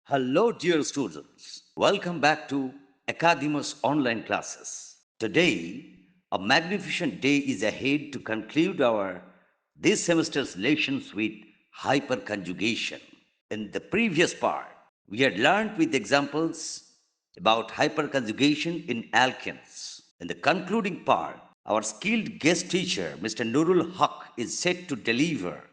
Hello, dear students. Welcome back to Akadimos online classes. Today, a magnificent day is ahead to conclude our this semester's lessons with hyperconjugation. In the previous part, we had learned with examples about hyperconjugation in alkenes. In the concluding part, our skilled guest teacher, Mr. Nurul Haq, is set to deliver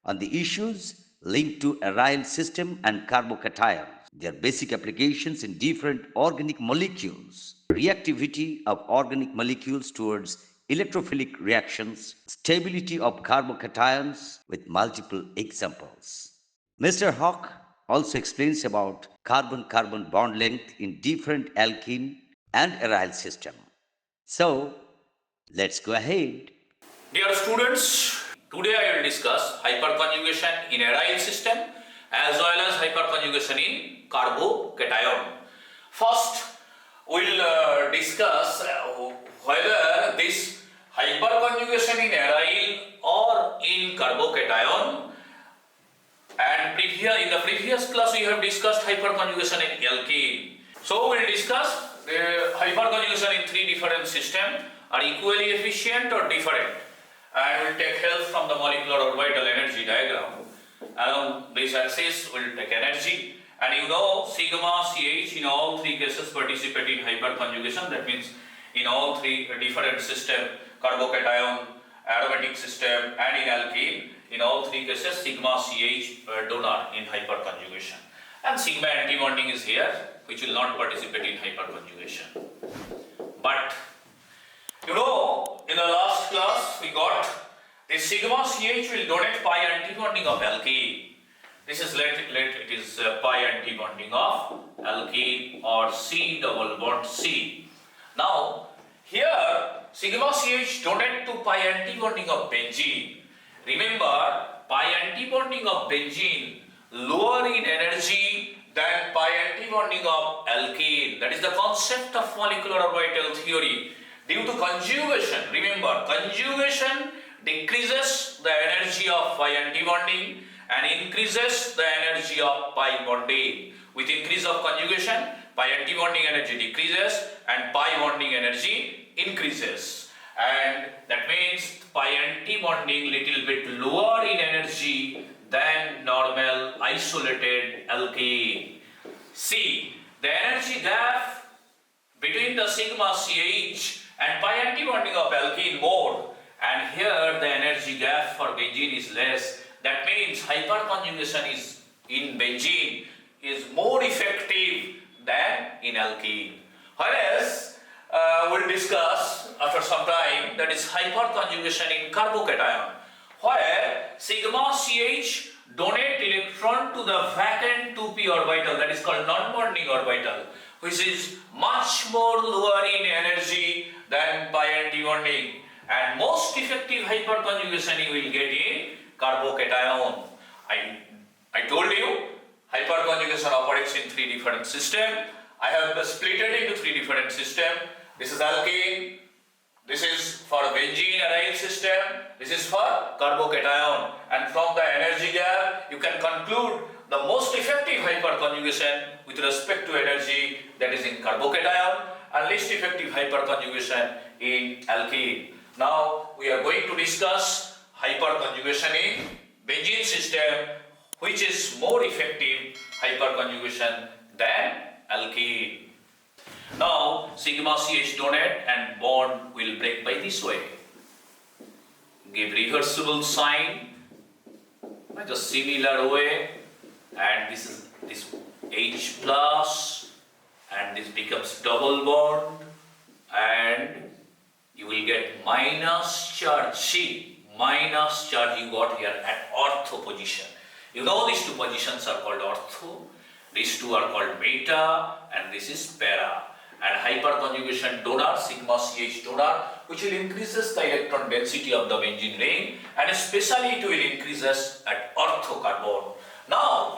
on the issues linked to aryl system and carbocations, their basic applications in different organic molecules, reactivity of organic molecules towards electrophilic reactions, stability of carbocations with multiple examples. Mr. Hawk also explains about carbon-carbon bond length in different alkene and aryl system. So, let's go ahead. Dear students, today I will discuss hyperconjugation in aryl system as well as hyperconjugation in carbocation. First, we will discuss whether this hyperconjugation in aryl or in carbocation, and in the previous class we have discussed hyperconjugation in alkene. So we will discuss the hyperconjugation in three different systems are equally efficient or different, and will take help from the molecular orbital energy diagram. Along this axis will take energy, and you know sigma CH in all three cases participate in hyperconjugation. That means in all three different systems, carbocation, aromatic system and in alkene, in all three cases sigma CH donor in hyperconjugation, and sigma antibonding is here which will not participate in hyperconjugation. But you know, in the last class we got the sigma CH will donate pi antibonding of alkene. This is it is pi antibonding of alkene or C double bond C. Now here sigma CH donate to pi antibonding of benzene. Remember, pi antibonding of benzene lower in energy than pi antibonding of alkene. That is the concept of molecular orbital theory. Due to conjugation, remember, conjugation decreases the energy of pi antibonding and increases the energy of pi bonding. With increase of conjugation, pi antibonding energy decreases and pi bonding energy increases. And that means pi antibonding little bit lower in energy than normal isolated alkene. See, the energy gap between the sigma CH and pi antibonding of alkene more, and here the energy gap for benzene is less. That means hyperconjugation is in benzene is more effective than in alkene. Whereas we'll discuss after some time that is hyperconjugation in carbocation, where sigma CH donate electron to the vacant 2p orbital, that is called non-bonding orbital, which is much more lower in energy than pi antibonding, and most effective hyperconjugation you will get in carbocation. I told you hyperconjugation operates in three different systems. I have split it into three different systems. This is alkene, this is for benzene aryl system, this is for carbocation, and from the energy gap you can conclude the most effective hyperconjugation with respect to energy, that is in carbocation, and least effective hyperconjugation in alkene. Now we are going to discuss hyperconjugation in benzene system, which is more effective hyperconjugation than alkene. Now sigma CH donate and bond will break by this way. Give reversible sign by the similar way, and this is this H plus, and this becomes double bond, and you will get minus charge. See, minus charge you got here at ortho position. You know these two positions are called ortho, these two are called meta, and this is para. And hyperconjugation donor, sigma CH donor, which will increases the electron density of the benzene ring, and especially it will increases at ortho carbon. Now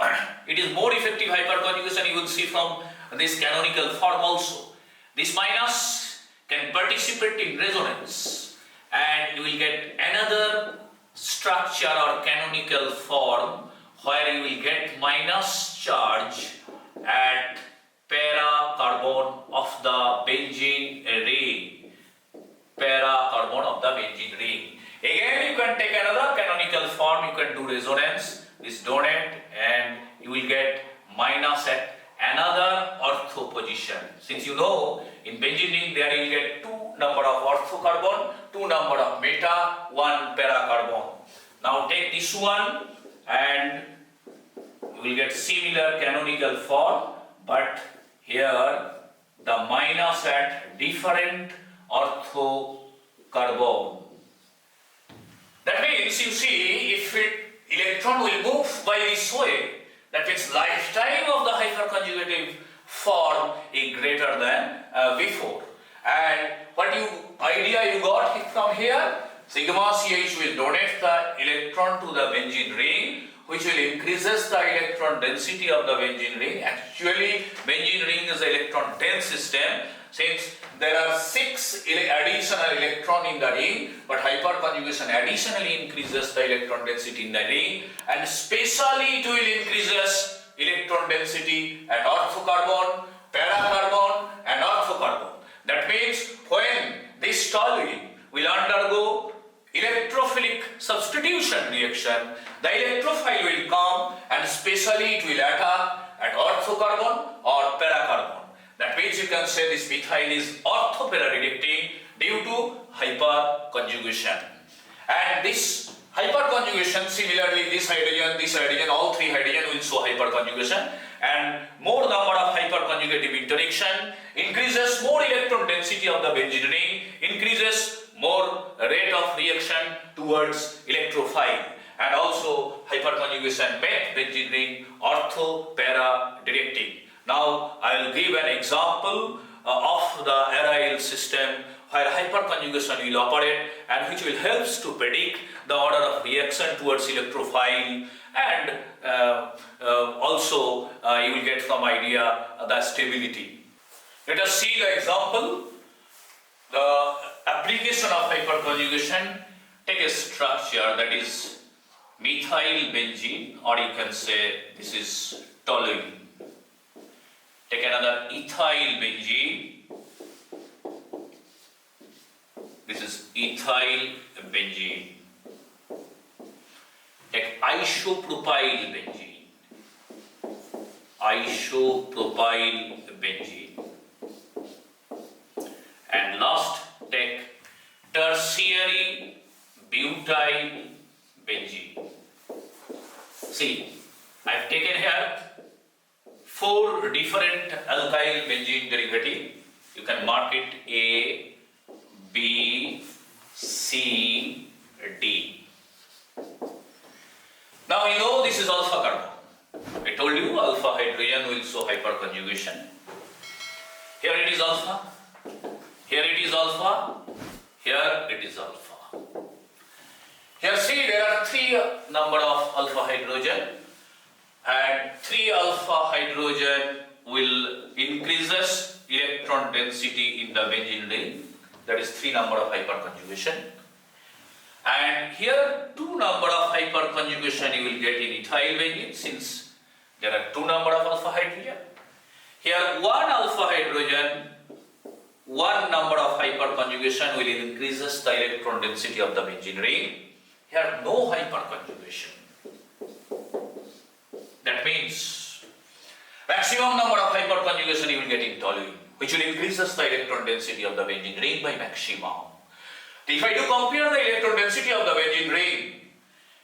it is more effective hyperconjugation, you will see from this canonical form also. This minus can participate in resonance, and you will get another structure or canonical form where you will get minus charge at para carbon of the benzene ring. Para carbon of the benzene ring. Again, you can take another canonical form, you can do resonance, this donate, and you will get minus at another ortho position. Since you know, in benzene ring there you will get 2 number of ortho carbon, 2 number of meta, 1 para carbon. Now take this one and you will get similar canonical form, but here the minus at different ortho carbon. That means you see, if electron will move by this way, that means lifetime of the hyperconjugative form is greater than before. And what idea you got from here? Sigma CH will donate the electron to the benzene ring, which will increases the electron density of the benzene ring. Actually, benzene ring is an electron dense system, since there are 6 additional electron in the ring, but hyperconjugation additionally increases the electron density in the ring, and especially it will increases electron density at orthocarbon, paracarbon and orthocarbon. That means when this toluene will undergo electrophilic substitution reaction, the electrophile will come and especially it will attack at orthocarbon or paracarbon. That means you can say this methyl is ortho-para-reducting due to hyperconjugation. And this hyperconjugation, similarly this hydrogen, all 3 hydrogen will show hyperconjugation, and more number of hyperconjugative interaction increases more electron density of the benzene ring, increases more rate of reaction towards electrophile, and also hyperconjugation make benzene ring ortho-para-reducting. Now I will give an example of the aryl system where hyperconjugation will operate and which will help to predict the order of reaction towards electrophile, and also you will get some idea of the stability. Let us see the example. The application of hyperconjugation. Take a structure that is methyl benzene, or you can say this is toluene. Take another ethyl benzene. This is ethyl benzene. Take isopropyl benzene. Isopropyl benzene. And last, take tertiary butyl benzene. See, I have taken here 4 different alkyl benzene derivative. You can mark it A, B, C, D. Now you know this is alpha carbon. I told you alpha hydrogen will show hyperconjugation. Here it is alpha. Here it is alpha. Here it is alpha. Here see, there are 3 number of alpha hydrogen, and 3 alpha hydrogen will increases electron density in the benzene ring. That is 3 number of hyperconjugation. And here 2 number of hyperconjugation you will get in ethyl benzene, since there are 2 number of alpha hydrogen. Here 1 alpha hydrogen, 1 number of hyperconjugation will increases the electron density of the benzene ring. Here no hyperconjugation. That means maximum number of hyperconjugation you will get in toluene, which will increases the electron density of the benzene ring by maximum. If I do compare the electron density of the benzene ring,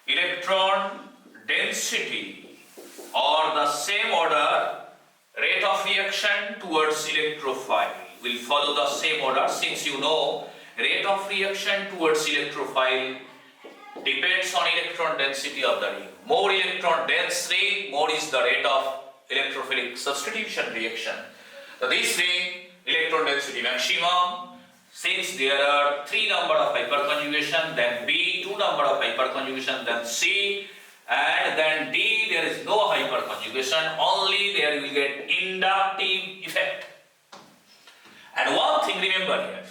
electron density or the same order rate of reaction towards electrophile will follow the same order, since you know rate of reaction towards electrophile depends on electron density of the ring. More electron dense ring, more is the rate of electrophilic substitution reaction. So this ring, electron density maximum, since there are 3 number of hyperconjugation, then B 2 number of hyperconjugation, then C, and then D there is no hyperconjugation, only there you will get inductive effect. And one thing remember here,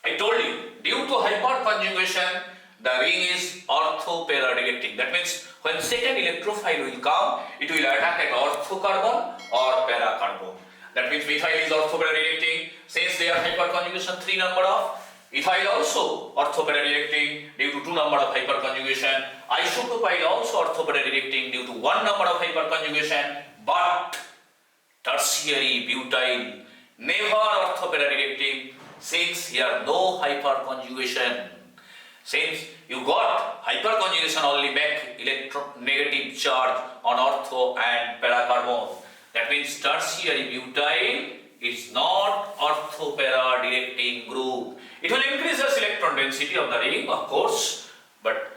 I told you, due to hyperconjugation the ring is ortho-para-directing. That means when second electrophile will come, it will attack at orthocarbon or para-carbon. That means methyl is ortho-para-directing. Since they are hyperconjugation 3 number of, ethyl also ortho-para-directing due to 2 number of hyperconjugation. Isopropyl also ortho-para-directing due to 1 number of hyperconjugation. But tertiary butyl never ortho-para-directing, since here no hyperconjugation. Since you got hyperconjugation only make negative charge on ortho and para-carbon. That means tertiary butyl is not ortho-para-directing group. It will increase the electron density of the ring, of course, but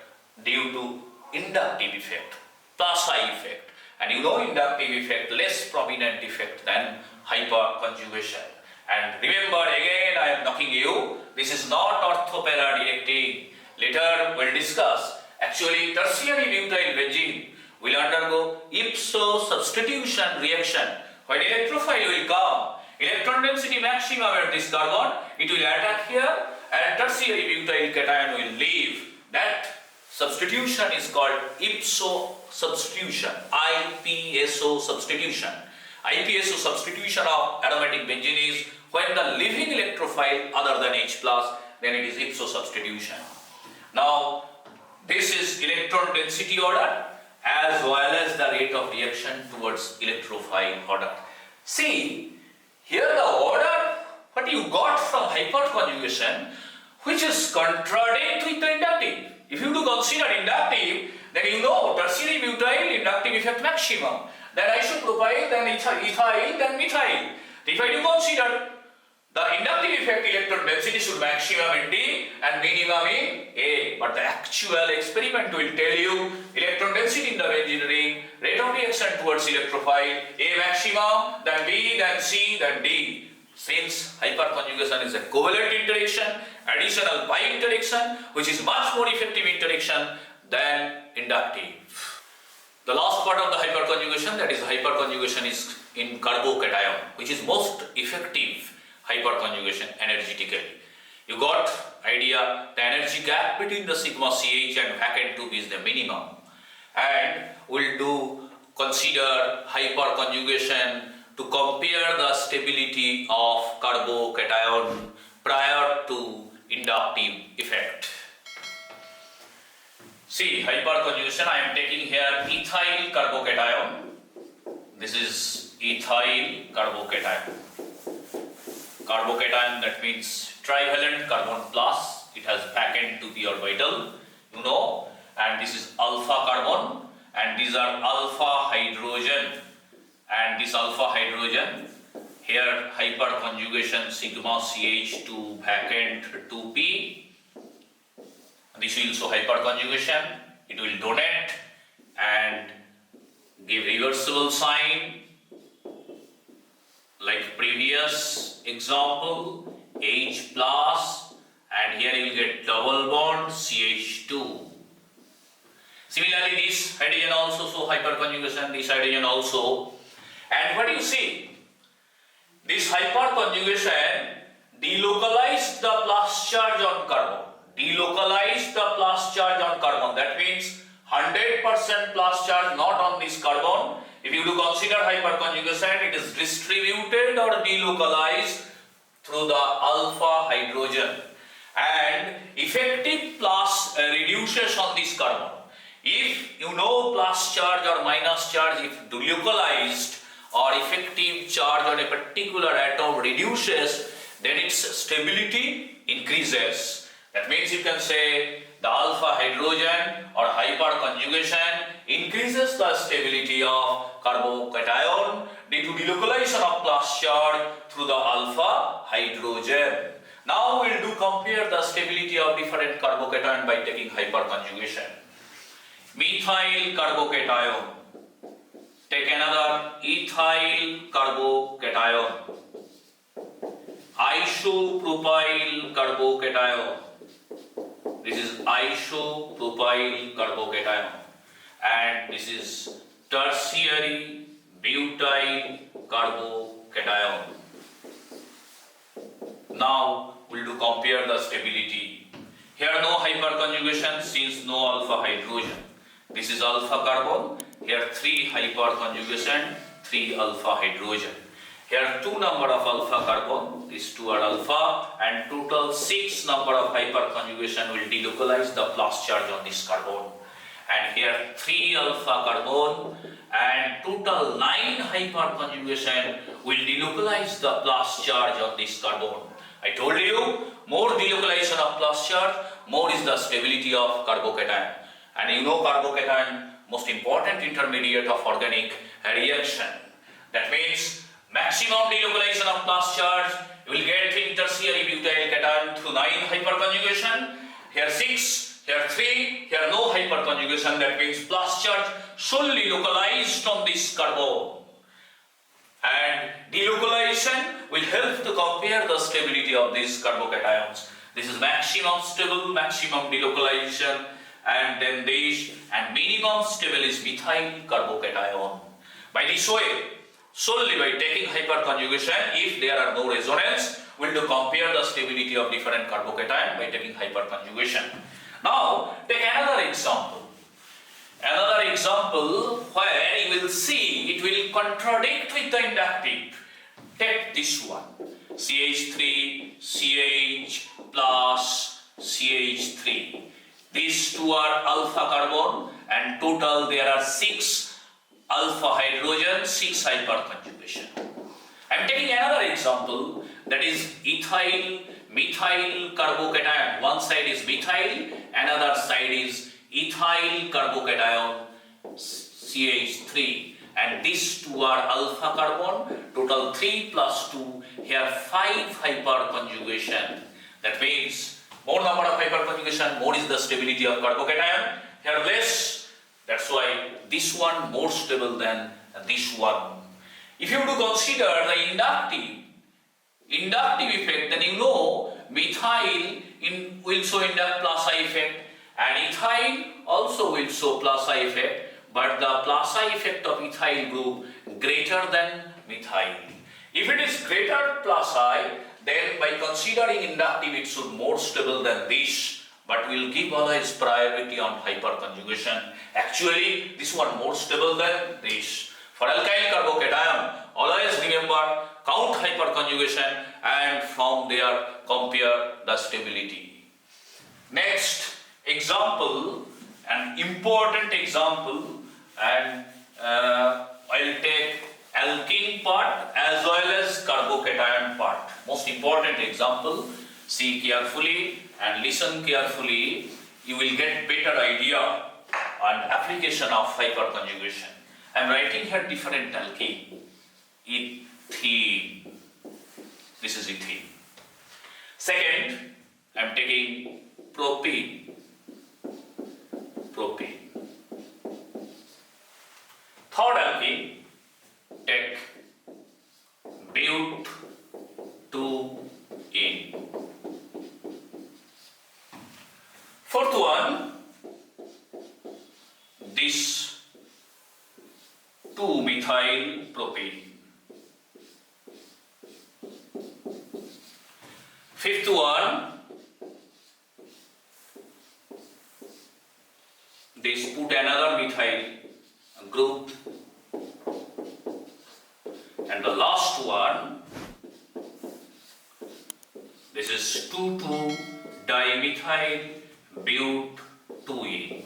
due to inductive effect, plus I effect. And you know inductive effect, less prominent effect than hyperconjugation. And remember again, I am knocking you, this is not ortho-para-directing. Later we'll discuss. Actually, tertiary butyl benzene will undergo ipso substitution reaction. When electrophile will come, electron density maximum at this carbon, it will attack here, and tertiary butyl cation will leave. That substitution is called ipso substitution, IPSO substitution. IPSO substitution of aromatic benzene is when the leaving electrophile other than H+, then it is ipso substitution. Now, this is electron density order as well as the rate of reaction towards electrophile order. See, here the order what you got from hyperconjugation, which is contradict with the inductive. If you do consider inductive, then you know tertiary butyl inductive effect maximum, then isopropyl, then ethyl, then methyl. If I do consider the inductive effect, electron density should maximum in D and minimum in A. But the actual experiment will tell you electron density in the benzene ring, rate of reaction towards electrophile, A maximum, then B, then C, then D. Since hyperconjugation is a covalent interaction, additional pi interaction, which is much more effective interaction than inductive. The last part of the hyperconjugation, that is hyperconjugation, is in carbocation, which is most effective hyperconjugation energetically. You got idea, the energy gap between the sigma CH and vacant tube is the minimum. And we'll do consider hyperconjugation to compare the stability of carbocation prior to inductive effect. See, hyperconjugation, I am taking here ethyl carbocation. This is ethyl carbocation. Carbocation, that means trivalent carbon plus, it has vacant 2p orbital, you know, and this is alpha carbon, and these are alpha hydrogen, and this alpha hydrogen, here hyperconjugation sigma CH2 vacant 2p, this is also hyperconjugation, it will donate and give reversible sign like previous example, H plus, and here you will get double bond CH2. Similarly, this hydrogen also, so hyperconjugation, this hydrogen also. And what do you see? This hyperconjugation delocalized the plus charge on carbon. Delocalized the plus charge on carbon. That means 100% plus charge not on this carbon. If you do consider hyperconjugation, it is distributed or delocalized through the alpha hydrogen, and effective plus reduces on this carbon. If you know plus charge or minus charge, if delocalized or effective charge on a particular atom reduces, then its stability increases. That means you can say the alpha hydrogen or hyperconjugation increases the stability of carbocation due to delocalization of plus charge through the alpha hydrogen. Now we will do compare the stability of different carbocation by taking hyperconjugation. Methyl carbocation. Take another ethyl carbocation. Isopropyl carbocation. This is isopropyl carbocation, and this is tertiary butyl carbocation. Now we'll do compare the stability. Here no hyperconjugation since no alpha hydrogen. This is alpha carbon. Here 3 hyperconjugation, 3 alpha hydrogen. Here 2 number of alpha carbon, these 2 are alpha, and total 6 number of hyperconjugation will delocalize the plus charge on this carbon. And here 3 alpha carbon and total 9 hyperconjugation will delocalize the plus charge on this carbon. I told you, more delocalization of plus charge, more is the stability of carbocation. And you know carbocation, most important intermediate of organic reaction. That means maximum delocalization of plus charge, you will get in tertiary butyl cation through 9 hyperconjugation. Here 6, here 3, here no hyperconjugation. That means plus charge solely localized on this carbon. And delocalization will help to compare the stability of these carbocations. This is maximum stable, maximum delocalization, and then this, and minimum stable is methyl carbocation. By this way, solely by taking hyperconjugation, if there are no resonance, we will compare the stability of different carbocation by taking hyperconjugation. Now, take another example. Another example where you will see it will contradict with the inductive. Take this one. CH3, CH plus CH3. These 2 are alpha carbon and total there are 6 alpha hydrogen, 6 hyperconjugation. I am taking another example, that is ethyl, methyl carbocation. One side is methyl, another side is ethyl carbocation CH3, and these 2 are alpha carbon, total 3 plus 2, here 5 hyperconjugation. That means more number of hyperconjugation, more is the stability of carbocation, here less, that's why this one more stable than this one. If you do consider the inductive effect, then you know methyl will show induct plus I effect, and ethyl also will show plus I effect, but the plus I effect of ethyl group greater than methyl. If it is greater plus I, then by considering inductive it should more stable than this, but we will give always priority on hyperconjugation. Actually, this one more stable than this. For alkyl carbocation, always remember count hyperconjugation and from there compare the stability. Next example, an important example, and I'll take alkene part as well as carbocation part. Most important example, see carefully and listen carefully, you will get better idea on application of hyperconjugation. I am writing here different alkene. Ethene. This is ethene. Second, I am taking propene. Propene. Third alkene, take butene. Fourth one, this 2-methyl propane. Fifth one, this put another methyl group. And the last one, this is 2,2-dimethyl but2A.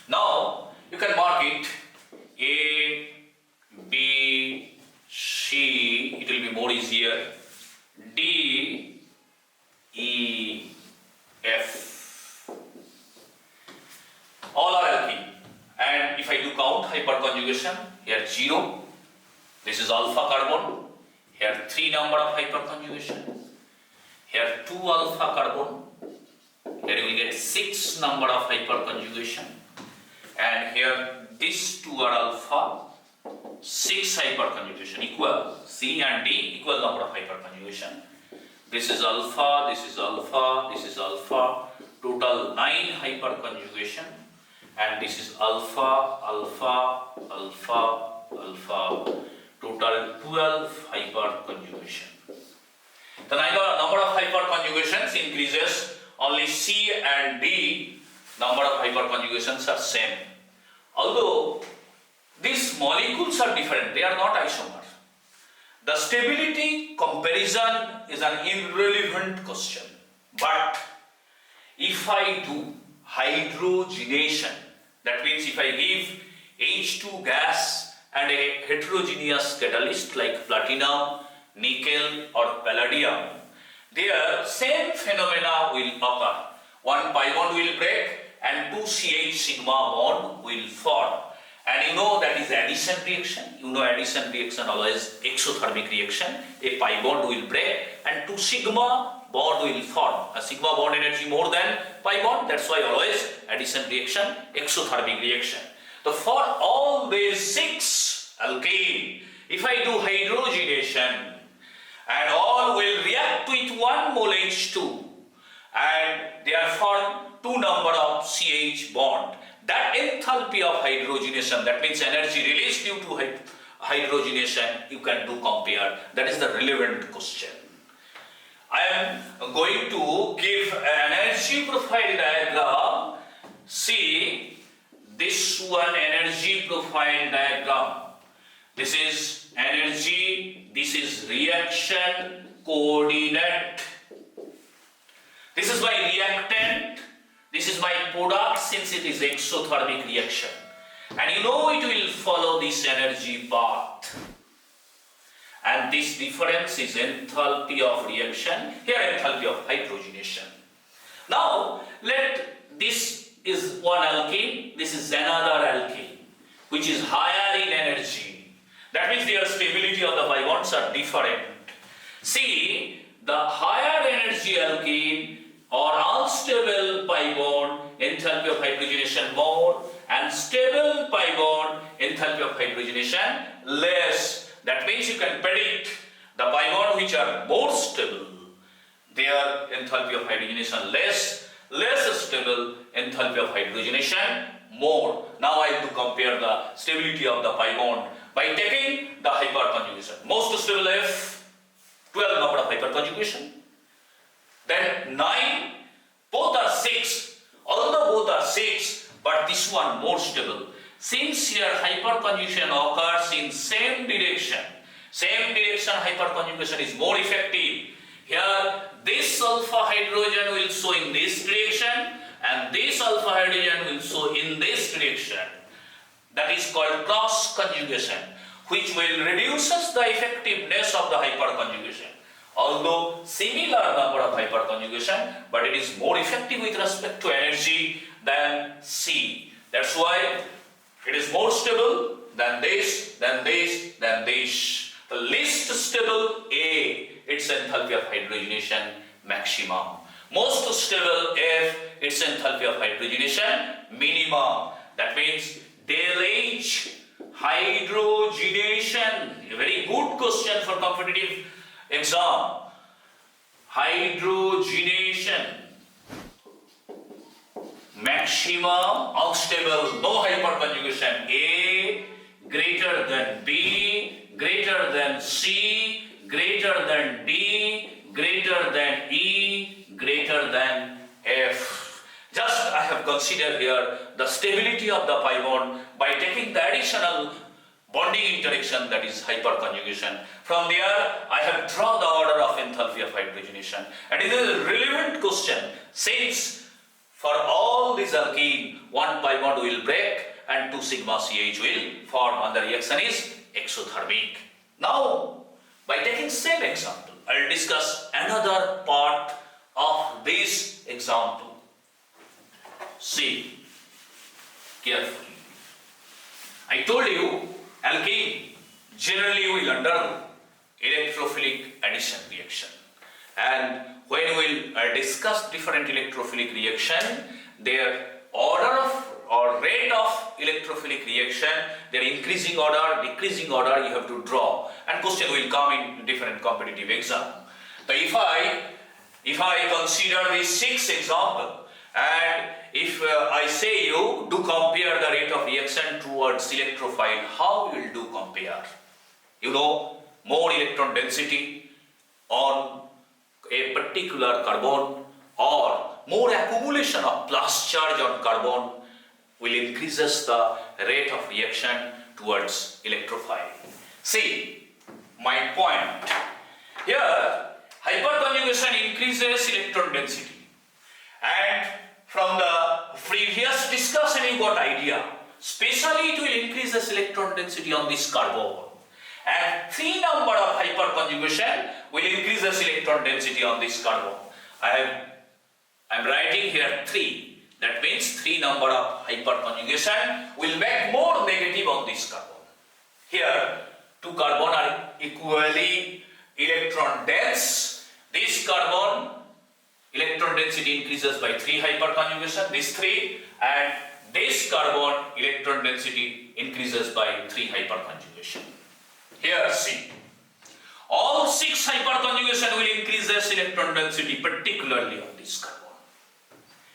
Now you can mark it A, B, C, it will be more easier, D, E, F. All are alkene. And if I do count hyperconjugation, here 0, this is alpha carbon, here 3 number of hyperconjugation, here 2 alpha carbon, here you will get 6 number of hyperconjugation, and here these 2 are alpha, 6 hyperconjugation, equal, C and D equal number of hyperconjugation. This is alpha, this is alpha, this is alpha, total 9 hyperconjugation, and this is alpha, alpha, alpha, alpha, total 12 hyperconjugation. The number of hyperconjugations increases, only C and D number of hyperconjugations are same. Although these molecules are different, they are not isomers. The stability comparison is an irrelevant question. But if I do hydrogenation, that means if I give H2 gas and a heterogeneous catalyst like platinum, nickel or palladium, their same phenomena will occur. One pi bond will break and 2 CH sigma bond will form. And you know that is addition reaction. You know addition reaction always exothermic reaction. A pi bond will break and 2 sigma bond will form. A sigma bond energy more than pi bond. That's why always addition reaction, exothermic reaction. So for all these 6 alkane, if I do hydrogenation and all will react with 1 mole H2 and they are formed 2 number of CH bond. That enthalpy of hydrogenation, that means energy released due to hydrogenation, you can do compare. That is the relevant question. I am going to give an energy profile diagram. See this one, energy profile diagram. This is energy, this is reaction coordinate. This is my reactant, this is my product since it is exothermic reaction. And you know it will follow this energy path. And this difference is enthalpy of reaction, here enthalpy of hydrogenation. Now, this is one alkene, this is another alkene, which is higher in energy. That means their stability of the pi bonds are different. See, the higher energy alkene or unstable pi bond, enthalpy of hydrogenation more, and stable pi bond, enthalpy of hydrogenation less. That means you can predict the pi bond which are more stable, their enthalpy of hydrogenation less stable, enthalpy of hydrogenation more. Now I have to compare the stability of the pi bond by taking the hyperconjugation. Most stable F, 12 number of hyperconjugation. Then 9, both are 6. Although both are 6, but this one more stable. Since here hyperconjugation occurs in same direction hyperconjugation is more effective. Here this alpha hydrogen will show in this direction and this alpha hydrogen will show in this direction. That is called cross conjugation, which will reduce the effectiveness of the hyperconjugation. Although similar number of hyperconjugation, but it is more effective with respect to energy than C. That's why it is more stable than this, than this, than this. The least stable A, its enthalpy of hydrogenation maximum. Most stable F, its enthalpy of hydrogenation minimum. That means del H, hydrogenation. A very good question for competitive exam. Hydrogenation maximum unstable, no hyperconjugation. A greater than B, greater than C, greater than D, greater than E, greater than F. Just I have considered here the stability of the pi bond by taking the additional bonding interaction, that is hyperconjugation. From there, I have drawn the order of enthalpy of hydrogenation. And it is a relevant question since for all these alkene, 1 pi bond will break and 2 sigma CH will form, and the reaction is exothermic. Now, by taking same example, I will discuss another part of this example. See carefully. I told you alkene generally will undergo electrophilic addition reaction, and when we will discuss different electrophilic reaction, their order of or rate of electrophilic reaction, their increasing order, decreasing order you have to draw, and question will come in different competitive exam. So if I consider these 6 example, and if I say you do compare the rate of reaction towards electrophile, how you will do compare? You know, more electron density on a particular carbon or more accumulation of plus charge on carbon will increases the rate of reaction towards electrophile. See my point. Here hyperconjugation increases electron density, and from the previous discussion you got idea, especially it will increase the electron density on this carbon, and 3 number of hyperconjugation will increase the electron density on this carbon. I am writing here 3. That means 3 number of hyperconjugation will make more negative on this carbon. Here 2 carbon are equally electron dense. This carbon electron density increases by 3 hyperconjugation, this 3, and this carbon electron density increases by 3 hyperconjugation. Here see, all 6 hyperconjugation will increase this electron density, particularly on this carbon.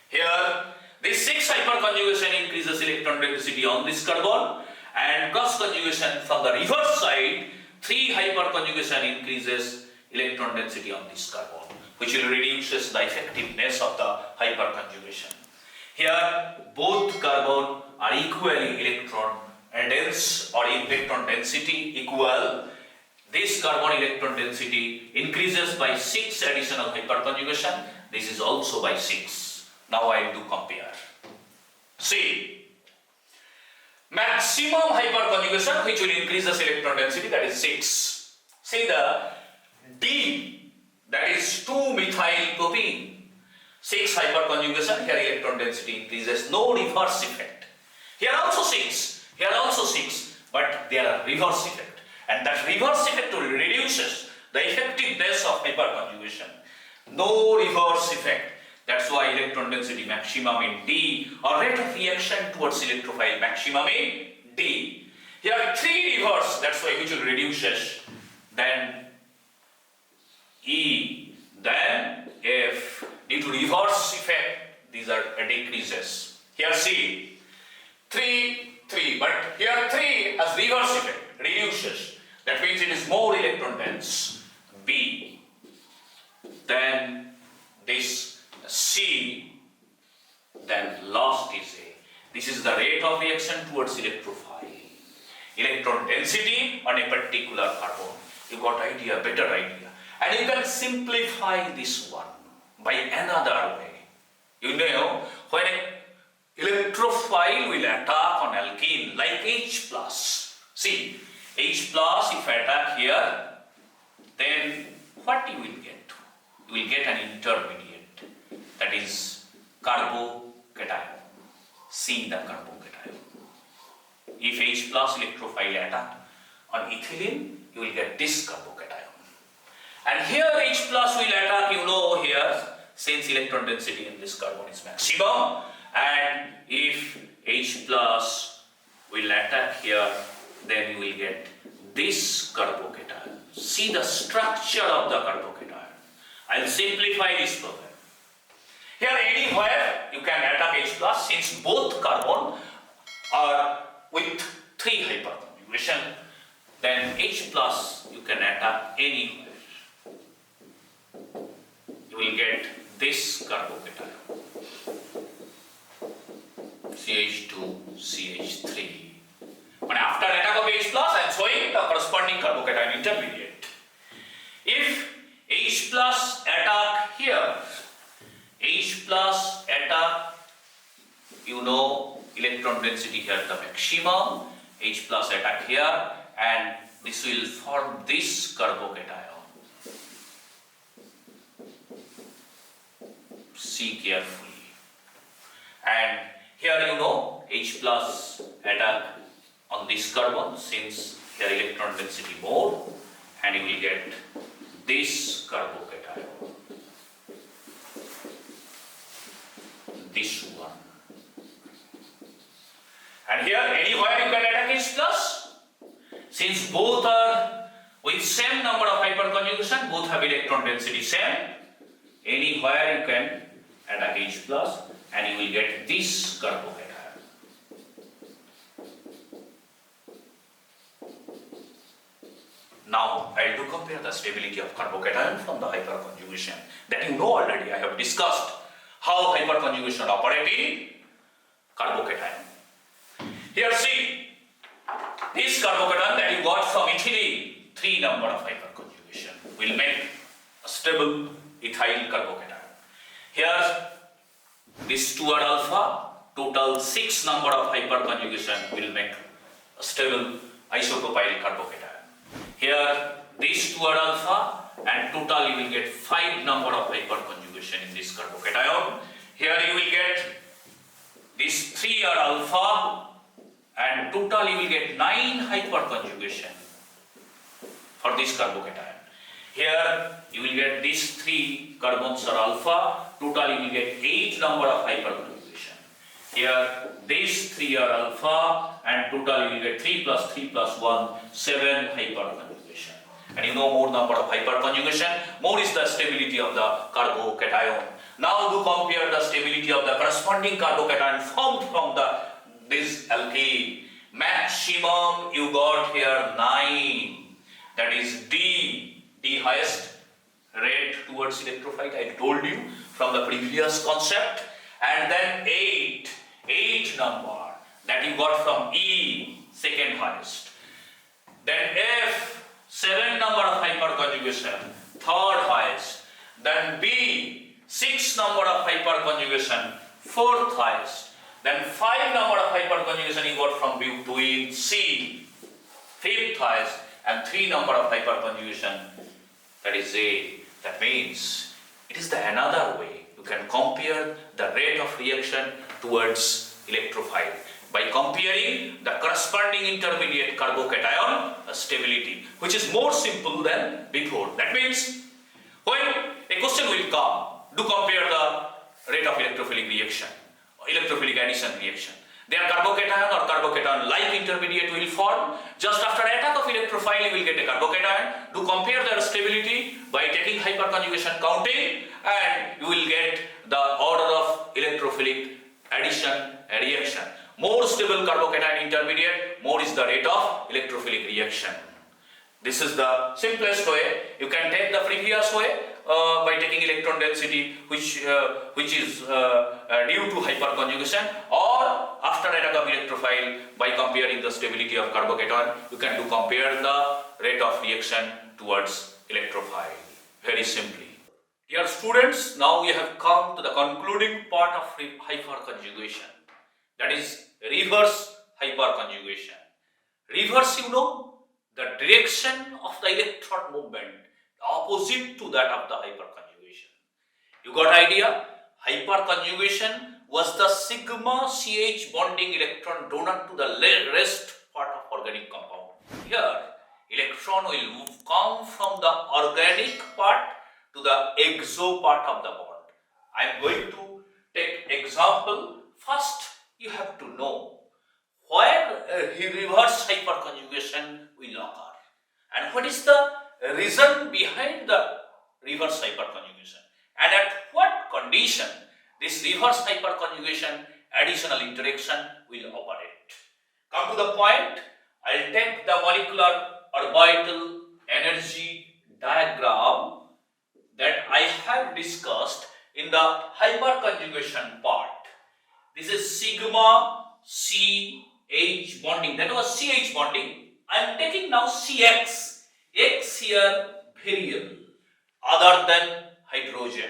Here this 6 hyperconjugation increases electron density on this carbon, and cross conjugation from the reverse side, 3 hyperconjugation increases electron density on this carbon, which will reduce the effectiveness of the hyperconjugation. Here both carbon are equally electron dense or electron density equal. This carbon electron density increases by 6 additional hyperconjugation. This is also by 6. Now I will do compare. See, maximum hyperconjugation which will increase the electron density, that is 6. See the D, that is 2-methyl propene. 6 hyperconjugation, here electron density increases, no reverse effect. Here also 6, here also 6, but there are reverse effect, and that reverse effect will reduces the effectiveness of hyperconjugation. No reverse effect. That's why electron density maximum in D, or rate of reaction towards electrophile maximum in D. Here 3 reverse, that's why which will reduces, then E, then F. Due to reverse effect, these are decreases. Here see, 3, 3, but here 3 has reverse effect, reduces. That means it is more electron dense. B. Then this C. Then last is A. This is the rate of reaction towards electrophile. Electron density on a particular carbon. You got idea, better idea. And you can simplify this one by another way. You know, when an electrophile will attack on alkene like H plus. See, H plus if I attack here, then what you will get? You will get an intermediate, that is carbocation. See the carbocation. If H plus electrophile attack on ethylene, you will get this carbocation. And here H plus will attack, you know, here, since electron density in this carbon is maximum, and if H plus will attack here, then you will get this carbocation. See the structure of the carbocation. I will simplify this problem. Here anywhere you can attack H plus, since both carbon are with 3 hyperconjugation, then H plus you can attack anywhere. You will get this carbocation, CH2, CH3. But after attack of H plus, I am showing the corresponding carbocation intermediate. If H plus attack here, H plus attack, you know, electron density here the maximum, H plus attack here, and this will form this carbocation. See carefully. And here you know H plus attack on this carbon, since here electron density more, and you will get this carbocation. This one. And here anywhere you can attack H plus, since both are with same number of hyperconjugation, both have electron density same, anywhere you can attack H plus and you will get this carbocation. Now I'll do compare the stability of carbocation from the hyperconjugation. That you know already. I have discussed how hyperconjugation operates in carbocation. Here see, this carbocation that you got from ethylene, 3 number of hyperconjugation will make a stable ethyl carbocation. Here this 2 are alpha, total 6 number of hyperconjugation will make a stable isopropyl carbocation. Here these 2 are alpha and total you will get 5 number of hyperconjugation in this carbocation. Here you will get these 3 are alpha and total you will get 9 hyperconjugation for this carbocation. Here you will get these 3 carbons are alpha, total you will get 8 number of hyperconjugation. Here these 3 are alpha and total you will get 3 plus 3 plus 1, 7 hyperconjugation. And you know more number of hyperconjugation, more is the stability of the carbocation. Now do compare the stability of the corresponding carbocation formed from this alkene. Maximum you got here 9, that is D highest rate towards electrophilic, I told you from the previous concept, and then 8 number that you got from E, second highest. Then F, 7 number of hyperconjugation, third highest. Then B, 6 number of hyperconjugation, fourth highest. Then 5 number of hyperconjugation you got from between C, fifth highest, and 3 number of hyperconjugation, that is A. That means it is the another way you can compare the rate of reaction towards electrophile by comparing the corresponding intermediate carbocation stability, which is more simple than before. That means when a question will come, do compare the rate of electrophilic reaction, electrophilic addition reaction. Their carbocation or carbocation-like intermediate will form. Just after attack of electrophile, you will get a carbocation. Do compare their stability by taking hyperconjugation counting, and you will get the order of electrophilic addition reaction. More stable carbocation intermediate, more is the rate of electrophilic reaction. This is the simplest way. You can take the previous way by taking electron density which is due to hyperconjugation, or after attack of electrophile by comparing the stability of carbocation. You can compare the rate of reaction towards electrophile very simply. Dear students, now we have come to the concluding part of hyperconjugation, that is reverse hyperconjugation. Reverse, you know, the direction of the electron movement opposite to that of the hyperconjugation. You got idea? Hyperconjugation was the sigma CH bonding electron donor to the rest part of organic compound. Here, electron will come from the organic part to the exo part of the bond. I am going to take example. First, you have to know where reverse hyperconjugation will occur and what is the reason behind the reverse hyperconjugation and at what condition this reverse hyperconjugation additional interaction will operate. Come to the point, I will take the molecular orbital energy diagram that I have discussed in the hyperconjugation part. This is sigma CH bonding, that was CH bonding. I am taking now CX, X here variable other than hydrogen.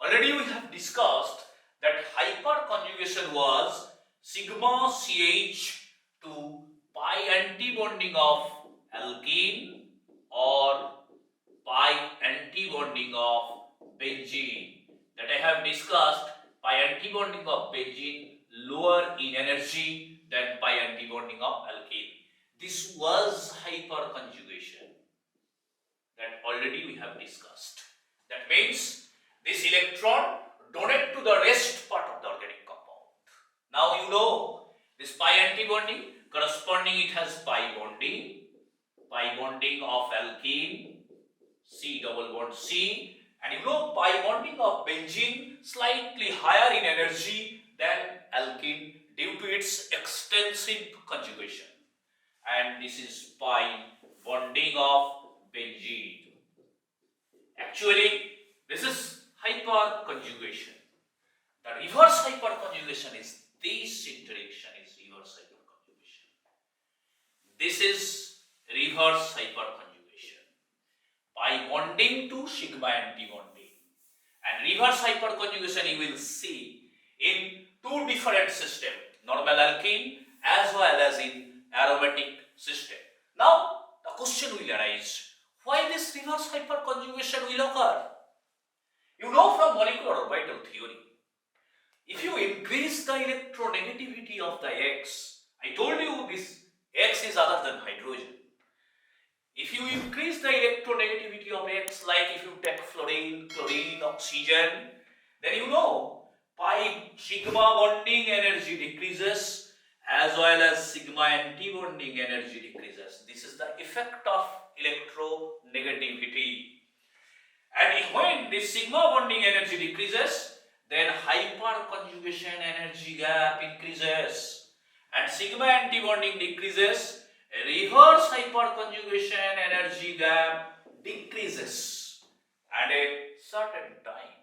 Already we have discussed that hyperconjugation was sigma CH to pi antibonding of alkene or pi antibonding of benzene. That I have discussed, pi antibonding of benzene lower in energy than pi antibonding of alkene. This was hyperconjugation that already we have discussed. That means this electron donate to the rest part of the organic compound. Now you know this pi antibonding corresponding, it has pi bonding of alkene, C double bond C, and you know pi bonding of benzene slightly higher in energy than alkene due to its extensive conjugation. And this is pi bonding of benzene. Actually, this is hyperconjugation. The reverse hyperconjugation is this interaction is reverse hyperconjugation. This is reverse hyperconjugation. By bonding to sigma antibonding. And reverse hyperconjugation you will see in two different systems, normal alkene as well as in aromatic system. Now the question will arise, why this reverse hyperconjugation will occur? You know from molecular orbital theory, if you increase the electronegativity of the X, I told you this X is other than hydrogen. If you increase the electronegativity of X, like if you take fluorine, chlorine, oxygen, then you know pi sigma bonding energy decreases as well as sigma anti-bonding energy decreases. This is the effect of electronegativity. And when this sigma bonding energy decreases, then hyperconjugation energy gap increases. And sigma anti-bonding decreases, reverse hyperconjugation energy gap decreases. At a certain time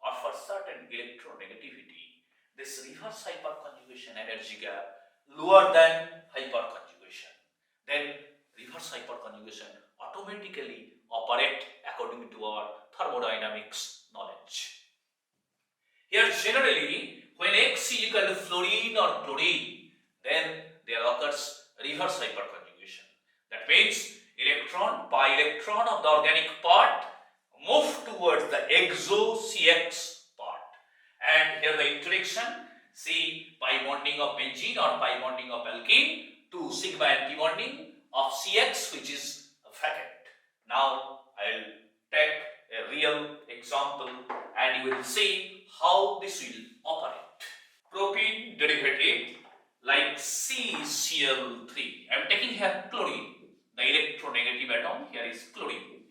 or for certain electronegativity, this reverse hyperconjugation energy gap lower than hyperconjugation. Then reverse hyperconjugation automatically operate according to our thermodynamics knowledge. Here generally, when X is equal to fluorine or chlorine, then there occurs reverse hyperconjugation. That means pi electron of the organic part move towards the exo-CX part. And here the interaction, C pi bonding of benzene or pi bonding of alkene to sigma anti-bonding of CX, which is vacant. Now I will take a real example and you will see how this will operate. Propene derivative like CCl3. I am taking here chlorine. The electronegative atom here is chlorine,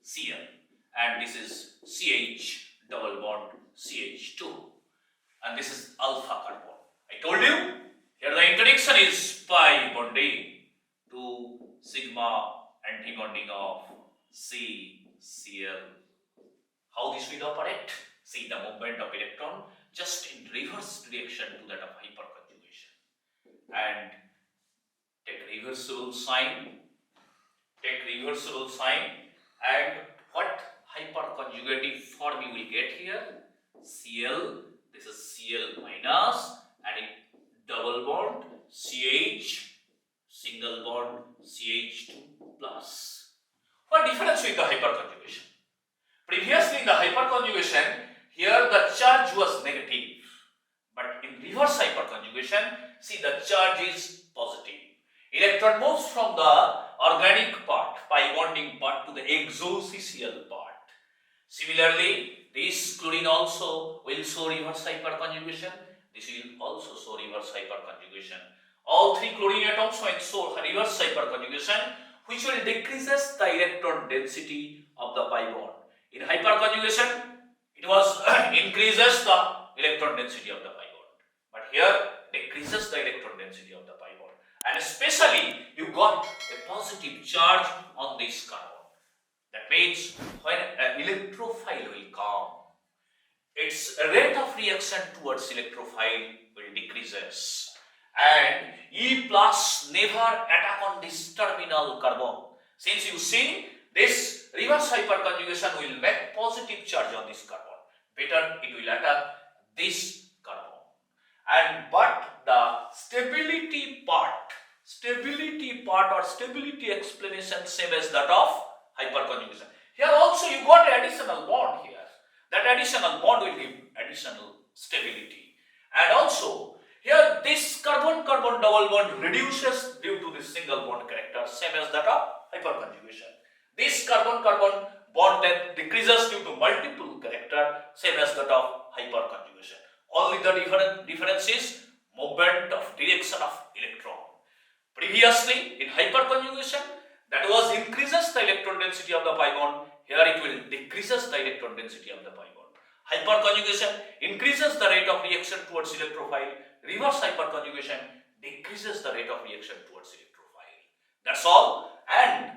Cl, and this is CH double bond CH2, and this is alpha carbon. I told you here the interaction is pi bonding to sigma anti-bonding of CCl. How this will operate? See the movement of electron just in reverse direction to that of hyperconjugation. And take reversible sign. And what hyperconjugative form you will get here? Cl, this is Cl minus, and it double bond CH, single bond CH2 plus. What difference with the hyperconjugation? Previously in the hyperconjugation, here the charge was negative, but in reverse hyperconjugation, see the charge is positive. Electron moves from the organic part, pi bonding part, to the exo-CCl part. Similarly, this chlorine also will show reverse hyperconjugation. This will also show reverse hyperconjugation. All three chlorine atoms will show reverse hyperconjugation, which will decreases the electron density of the pi bond. In hyperconjugation, it was increases the electron density of the pi bond, but here decreases the electron density of the pi bond, and especially you got a positive charge on this carbon. That means when an electrophile will come, its rate of reaction towards electrophile will decreases, and E plus never attack on this terminal carbon. Since you see this reverse hyperconjugation will make positive charge on this carbon, better it will attack this carbon. And but the stability part or stability explanation same as that of hyperconjugation. Here also you got additional bond here. That additional bond will give additional stability. And also here this carbon-carbon double bond reduces due to this single bond character, same as that of hyperconjugation. This carbon-carbon bond then decreases due to multiple character, same as that of hyperconjugation. Only the difference is movement of direction of electron. Previously in hyperconjugation, that was increases the electron density of the pi bond. Here it will decreases the electron density of the pi bond. Hyperconjugation increases the rate of reaction towards electrophile. Reverse hyperconjugation decreases the rate of reaction towards electrophile. That's all. And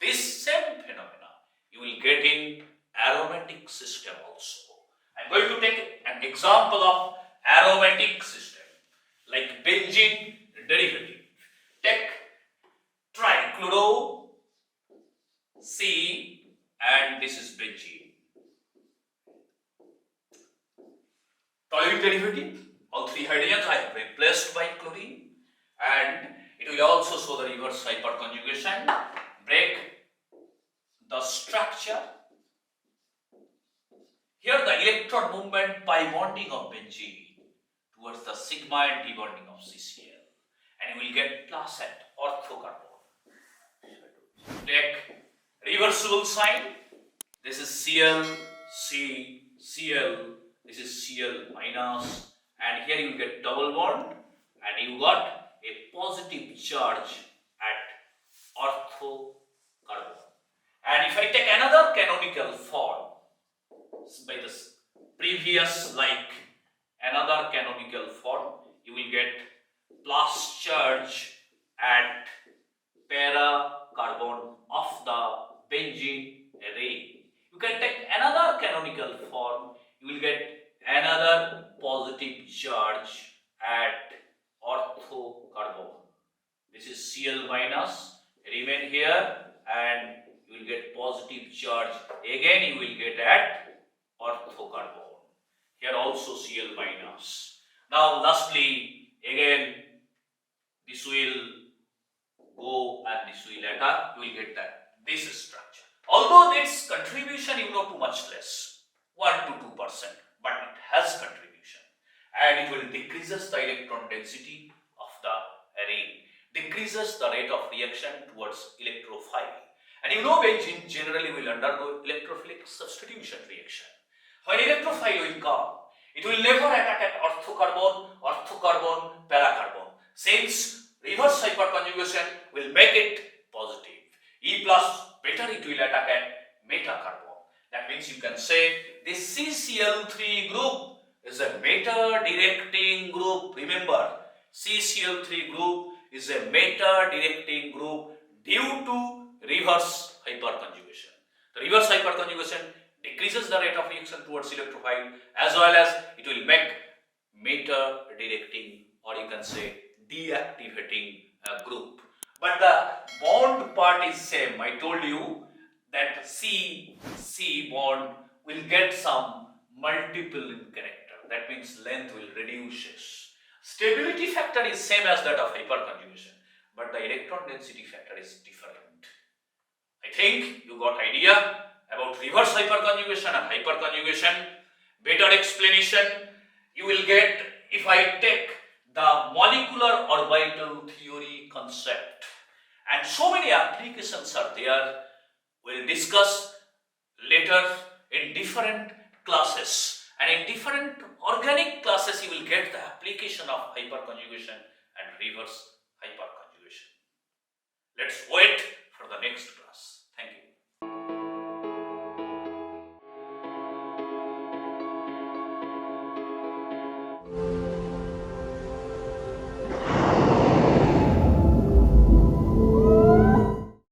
This same phenomena you will get in aromatic system also. I am going to take an example of aromatic system like benzene derivative. Take trichloro C and this is benzene. Toluene derivative, all three hydrogens I have replaced by chlorine, and it will also show the reverse hyperconjugation. Break the structure. Here the electron movement by bonding of benzene towards the sigma and debonding of CCl, and you will get plus at orthocarbon. Take reversible sign. This is Cl, C, Cl. This is Cl minus, and here you get double bond, and you got a positive charge at orthocarbon. And if I take another canonical form by this previous like another canonical form, you will get plus charge at para carbon of the benzene array. You can take another canonical form, you will get another positive charge at orthocarbon. This is Cl minus, remain here, and you will get positive charge again, you will get at orthocarbon. Here also Cl minus. Now lastly, again this will go and this will attack, you will get that this structure. Although its contribution is not too much less, 1 to 2%, but it has contribution, and it will decreases the electron density of the array, decreases the rate of reaction towards electrophile. And you know benzene generally will undergo electrophilic substitution reaction. When electrophile will come, it will never attack at orthocarbon, paracarbon, since reverse hyperconjugation will make it positive. E plus better it will attack at metacarbon. That means you can say this CCl3 group is a meta-directing group. Remember, CCl3 group is a meta-directing group due to reverse hyperconjugation. The reverse hyperconjugation decreases the rate of reaction towards electrophile, as well as it will make meta-directing, or you can say deactivating group. But the bond part is same. I told you that C bond will get some multiple in character. That means length will reduces. Stability factor is same as that of hyperconjugation, but the electron density factor is different. I think you got idea about reverse hyperconjugation and hyperconjugation. Better explanation you will get if I take the molecular orbital theory concept, and so many applications are there. We'll discuss later in different classes, and in different organic classes you will get the application of hyperconjugation and reverse hyperconjugation. Let's wait for the next class. Thank you.